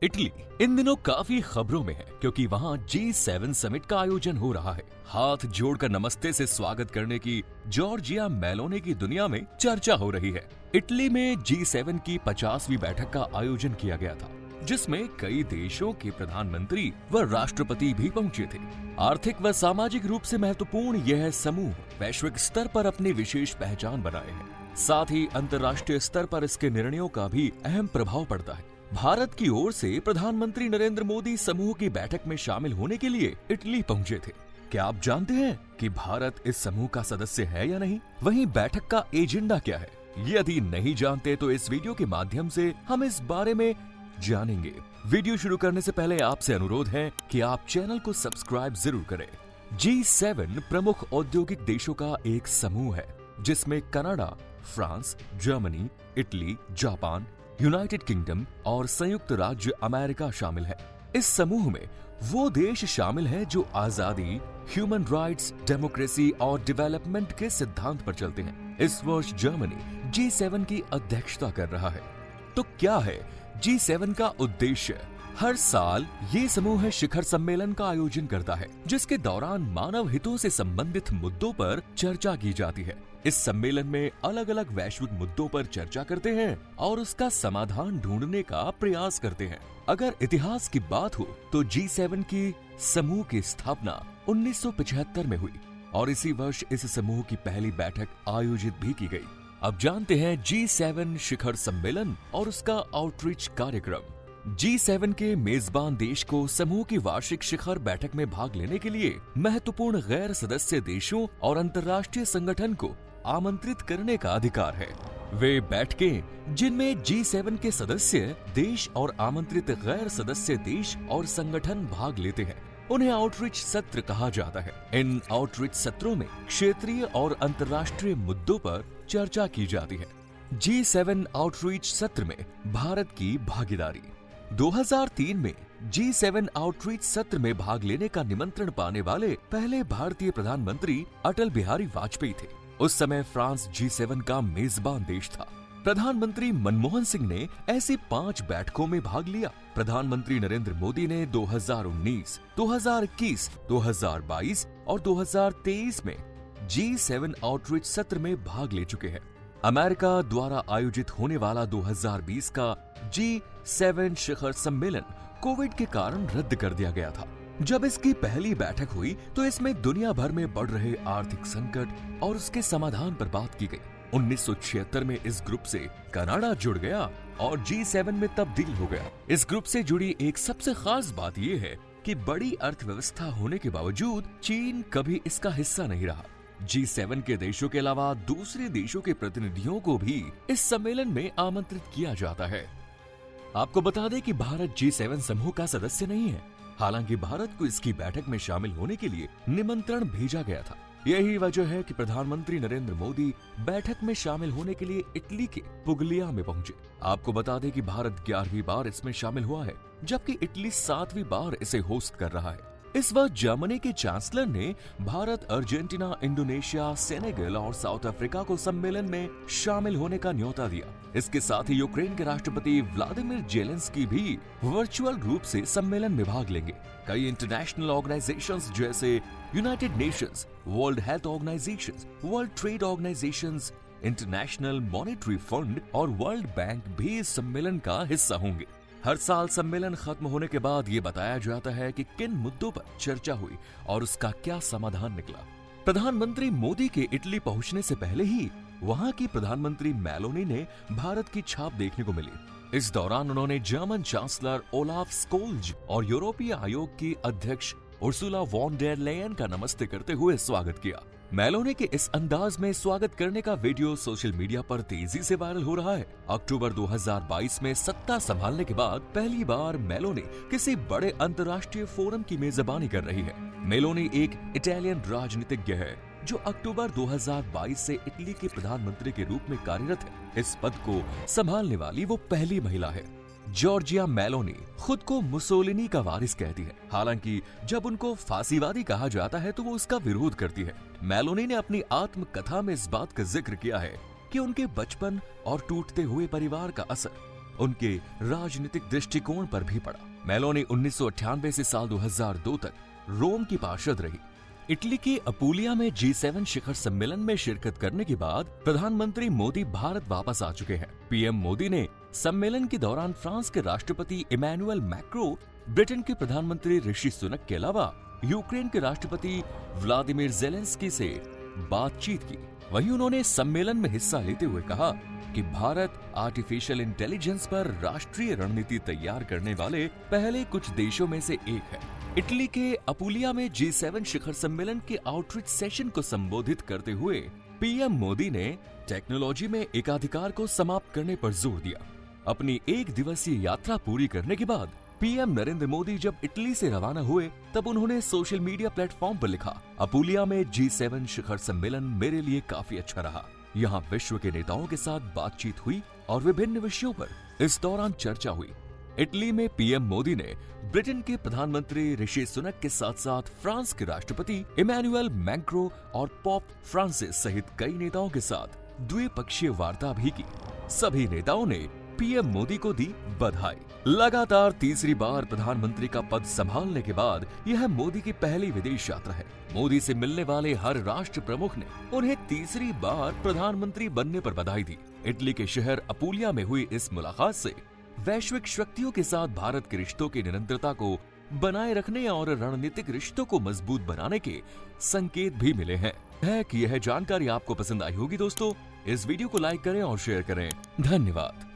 Italy इन दिनों काफी खबरों में है क्योंकि वहाँ G7 समिट का आयोजन हो रहा है। हाथ जोड़कर नमस्ते से स्वागत करने की जॉर्जिया मेलोनी की दुनिया में चर्चा हो रही है। इटली में G7 की 50वीं बैठक का आयोजन किया गया था, जिसमें कई देशों के प्रधानमंत्री व राष्ट्रपति भी पहुंचे थे। आर्थिक व सामाजिक रूप से महत्वपूर्ण यह समूह वैश्विक स्तर पर अपनी विशेष पहचान बनाए हैं। साथ ही अंतर्राष्ट्रीय स्तर पर इसके निर्णयों का भी अहम प्रभाव पड़ता है। भारत की ओर से प्रधानमंत्री नरेंद्र मोदी समूह की बैठक में शामिल होने के लिए इटली पहुंचे थे। क्या आप जानते हैं कि भारत इस समूह का सदस्य है या नहीं? वहीं बैठक का एजेंडा क्या है? यदि नहीं जानते तो इस वीडियो के माध्यम से हम इस बारे में जानेंगे। वीडियो शुरू करने से पहले आपसे अनुरोध है कि आप चैनल को सब्सक्राइब जरूर करें। G7 प्रमुख औद्योगिक देशों का एक समूह है, जिसमें Canada, France, Germany, Italy, Japan, United kingdom और संयुक्त राज्य अमेरिका शामिल है। इस समूह में वो देश शामिल हैं जो आजादी, ह्यूमन राइट्स, डेमोक्रेसी और डेवलपमेंट के सिद्धांत पर चलते हैं। इस वर्ष जर्मनी G7 की अध्यक्षता कर रहा है। तो क्या है G7 का उद्देश्य? हर साल ये समूह शिखर सम्मेलन का आयोजन करता है, जिसके दौरान मानव हितों से संबंधित मुद्दों पर चर्चा की जाती है। इस सम्मेलन में अलग अलग वैश्विक मुद्दों पर चर्चा करते हैं और उसका समाधान ढूंढने का प्रयास करते हैं। अगर इतिहास की बात हो तो G7 की समूह की स्थापना 1975 में हुई और इसी वर्ष इस समूह की पहली बैठक आयोजित भी की गई। अब जानते हैं G7 शिखर सम्मेलन और उसका आउटरीच कार्यक्रम। G7 के मेजबान देश को समूह की वार्षिक शिखर बैठक में भाग लेने के लिए महत्वपूर्ण गैर सदस्य देशों और अंतर्राष्ट्रीय संगठन को आमंत्रित करने का अधिकार है। वे बैठकें जिनमें G7 के सदस्य देश और आमंत्रित गैर सदस्य देश और संगठन भाग लेते हैं, उन्हें आउटरीच सत्र कहा जाता है। इन आउटरीच सत्रों में क्षेत्रीय और अंतर्राष्ट्रीय मुद्दों पर चर्चा की जाती है। G7 आउटरीच सत्र में भारत की भागीदारी। 2003 में G7 आउटरीच सत्र में भाग लेने का निमंत्रण पाने वाले पहले भारतीय प्रधानमंत्री अटल बिहारी वाजपेयी थे। उस समय फ्रांस G7 का मेजबान देश था। प्रधानमंत्री मनमोहन सिंह ने ऐसी 5 बैठकों में भाग लिया। प्रधानमंत्री नरेंद्र मोदी ने 2019, 2021, 2022 और 2023 में G7 आउटरीच सत्र में भाग ले चुके हैं। अमेरिका द्वारा आयोजित होने वाला 2020 का G7 शिखर सम्मेलन कोविड के कारण रद्द कर दिया गया था। जब इसकी पहली बैठक हुई तो इसमें दुनिया भर में बढ़ रहे आर्थिक संकट और उसके समाधान पर बात की गई। 1976 में इस ग्रुप से कनाडा जुड़ गया और G7 में तब्दील हो गया। इस ग्रुप से जुड़ी एक सबसे खास बात यह है कि बड़ी अर्थव्यवस्था होने के बावजूद चीन कभी इसका हिस्सा नहीं रहा। G7 के देशों के अलावा दूसरे देशों के प्रतिनिधियों को भी इस सम्मेलन में आमंत्रित किया जाता है। आपको बता दें कि भारत G7 समूह का सदस्य नहीं है, हालांकि भारत को इसकी बैठक में शामिल होने के लिए निमंत्रण भेजा गया था। यही वजह है कि प्रधानमंत्री नरेंद्र मोदी बैठक में शामिल होने के लिए इटली के पुगलिया में पहुंचे। आपको बता दें कि भारत 11वीं बार इसमें शामिल हुआ है, जबकि इटली 7वीं बार इसे होस्ट कर रहा है। इस वक्त जर्मनी के चांसलर ने भारत, अर्जेंटीना, इंडोनेशिया, सेनेगल और साउथ अफ्रीका को सम्मेलन में शामिल होने का न्योता दिया। इसके साथ ही यूक्रेन के राष्ट्रपति व्लादिमीर जेलेंस्की भी वर्चुअल रूप से सम्मेलन में भाग लेंगे। कई इंटरनेशनल ऑर्गेनाइजेशंस जैसे United Nations, world health organisations, world trade organisations, international monetary fund और वर्ल्ड बैंक भी इस सम्मेलन का हिस्सा होंगे। हर साल सम्मेलन खत्म होने के बाद ये बताया जाता है कि किन मुद्दों पर चर्चा हुई और उसका क्या समाधान निकला। प्रधानमंत्री मोदी के इटली पहुंचने से पहले ही वहां की प्रधानमंत्री मेलोनी ने भारत की छाप देखने को मिली। इस दौरान उन्होंने जर्मन चांसलर ओलाफ स्कोल्ज और यूरोपीय आयोग की अध्यक्ष उर्सुला वॉन डेर लेयन का नमस्ते करते हुए स्वागत किया। मेलोनी के इस अंदाज में स्वागत करने का वीडियो सोशल मीडिया पर तेजी से वायरल हो रहा है। अक्टूबर 2022 में सत्ता संभालने के बाद पहली बार मेलोनी किसी बड़े अंतर्राष्ट्रीय फोरम की मेजबानी कर रही है। मेलोनी एक इटालियन राजनीतिज्ञ है जो अक्टूबर 2022 से इटली के प्रधानमंत्री के रूप में कार्यरत है। इस पद को संभालने वाली वो पहली महिला है। जॉर्जिया मेलोनी खुद को मुसोलिनी का वारिस कहती है। हालांकि जब उनको फांसीवादी कहा जाता है तो वो उसका विरोध करती है। मेलोनी ने अपनी आत्मकथा में इस बात का जिक्र किया है कि उनके बचपन और टूटते हुए परिवार का असर उनके राजनीतिक दृष्टिकोण पर भी पड़ा। मेलोनी 1998 से साल 2002 तक रोम की पार्षद रही। इटली की अपूलिया में G7 शिखर सम्मेलन में शिरकत करने के बाद प्रधानमंत्री मोदी भारत वापस आ चुके हैं। पीएम मोदी ने सम्मेलन के दौरान फ्रांस के राष्ट्रपति इमैनुअल मैक्रो, ब्रिटेन के प्रधानमंत्री ऋषि सुनक के अलावा यूक्रेन के राष्ट्रपति व्लादिमीर ज़ेलेंस्की से बातचीत की। वहीं उन्होंने सम्मेलन में हिस्सा लेते हुए कहा कि भारत आर्टिफिशियल इंटेलिजेंस पर राष्ट्रीय रणनीति तैयार करने वाले पहले कुछ देशों में से एक है। इटली के अपूलिया में G7 शिखर सम्मेलन के आउटरीच सेशन को संबोधित करते हुए पीएम मोदी ने टेक्नोलॉजी में एकाधिकार को समाप्त करने पर जोर दिया। अपनी एक दिवसीय यात्रा पूरी करने के बाद पीएम नरेंद्र मोदी जब इटली से रवाना हुए तब उन्होंने सोशल मीडिया प्लेटफॉर्म पर लिखा, अपूलिया में G7 शिखर सम्मेलन मेरे लिए काफी अच्छा रहा। यहाँ विश्व के नेताओं के साथ बातचीत हुई और विभिन्न विषयों पर इस दौरान चर्चा हुई। इटली में पीएम मोदी ने ब्रिटेन के प्रधानमंत्री ऋषि सुनक के साथ साथ फ्रांस के राष्ट्रपति इमैनुअल मैक्रो और पोप फ्रांसिस सहित कई नेताओं के साथ द्विपक्षीय वार्ता भी की। सभी नेताओं ने पीएम मोदी को दी बधाई। लगातार तीसरी बार प्रधानमंत्री का पद संभालने के बाद यह मोदी की पहली विदेश यात्रा है। मोदी से मिलने वाले हर राष्ट्र प्रमुख ने उन्हें तीसरी बार प्रधानमंत्री बनने पर बधाई दी। इटली के शहर अपूलिया में हुई इस मुलाकात से वैश्विक शक्तियों के साथ भारत के रिश्तों की निरंतरता को बनाए रखने और रणनीतिक रिश्तों को मजबूत बनाने के संकेत भी मिले हैं। है कि यह जानकारी आपको पसंद आई होगी दोस्तों। इस वीडियो को लाइक करें और शेयर करें। धन्यवाद।